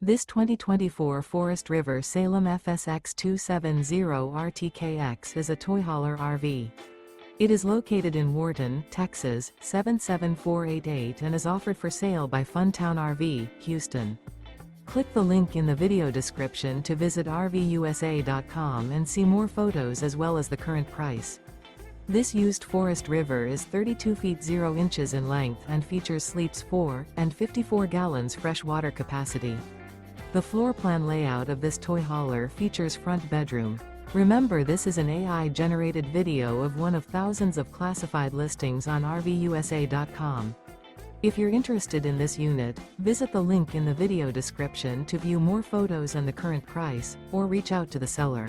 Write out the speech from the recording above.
This 2024 Forest River Salem FSX 270 RTKX is a toy hauler RV. It is located in Wharton, Texas, 77488 and is offered for sale by Funtown RV, Houston. Click the link in the video description to visit RVUSA.com and see more photos as well as the current price. This used Forest River is 32 feet 0 inches in length and features sleeps 4 and 54 gallons fresh water capacity. The floor plan layout of this toy hauler features front bedroom. Remember, this is an AI-generated video of one of thousands of classified listings on RVUSA.com. If you're interested in this unit, visit the link in the video description to view more photos and the current price, or reach out to the seller.